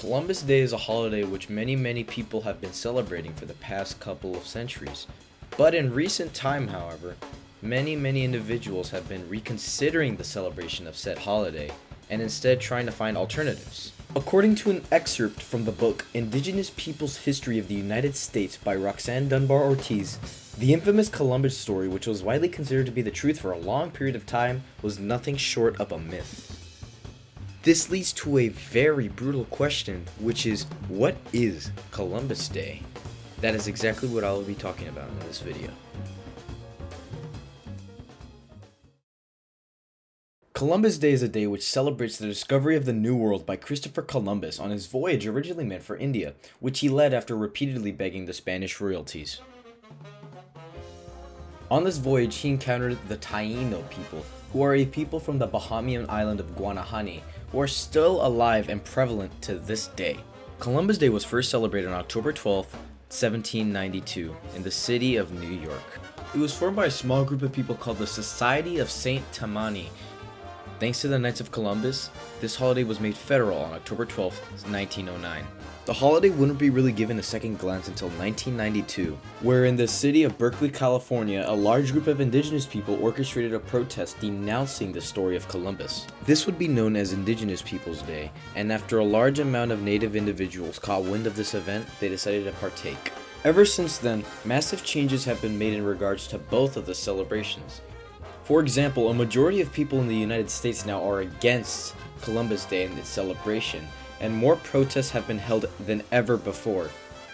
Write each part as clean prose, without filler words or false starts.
Columbus Day is a holiday which many people have been celebrating for the past couple of centuries. But in recent time, however, many individuals have been reconsidering the celebration of said holiday and instead trying to find alternatives. According to an excerpt from the book Indigenous People's History of the United States by Roxanne Dunbar Ortiz, the infamous Columbus story, which was widely considered to be the truth for a long period of time, was nothing short of a myth. This leads to a very brutal question, which is, what is Columbus Day? That is exactly what I will be talking about in this video. Columbus Day is a day which celebrates the discovery of the New World by Christopher Columbus on his voyage originally meant for India, which he led after repeatedly begging the Spanish royalties. On this voyage, he encountered the Taino people, who are a people from the Bahamian island of Guanahani, who are still alive and prevalent to this day. Columbus Day was first celebrated on October 12, 1792, in the city of New York. It was formed by a small group of people called the Society of Saint Tammany. Thanks to the Knights of Columbus, this holiday was made federal on October 12, 1909. The holiday wouldn't be really given a second glance until 1992, where in the city of Berkeley, California, a large group of indigenous people orchestrated a protest denouncing the story of Columbus. This would be known as Indigenous Peoples Day, and after a large amount of native individuals caught wind of this event, they decided to partake. Ever since then, massive changes have been made in regards to both of the celebrations. For example, a majority of people in the United States now are against Columbus Day and its celebration, and more protests have been held than ever before.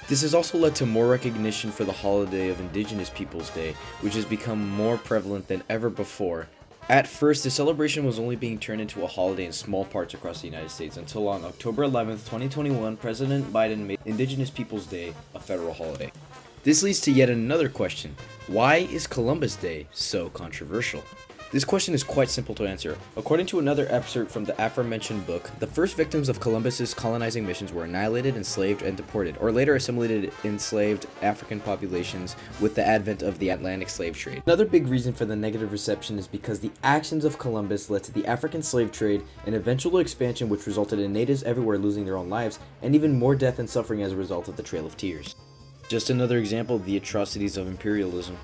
This has also led to more recognition for the holiday of Indigenous Peoples Day, which has become more prevalent than ever before. At first, the celebration was only being turned into a holiday in small parts across the United States until on October 11, 2021, President Biden made Indigenous Peoples Day a federal holiday. This leads to yet another question. Why is Columbus Day so controversial? This question is quite simple to answer. According to another excerpt from the aforementioned book, the first victims of Columbus's colonizing missions were annihilated, enslaved, and deported, or later assimilated enslaved African populations with the advent of the Atlantic slave trade. Another big reason for the negative reception is because the actions of Columbus led to the African slave trade, an eventual expansion which resulted in natives everywhere losing their own lives, and even more death and suffering as a result of the Trail of Tears. Just another example of the atrocities of imperialism.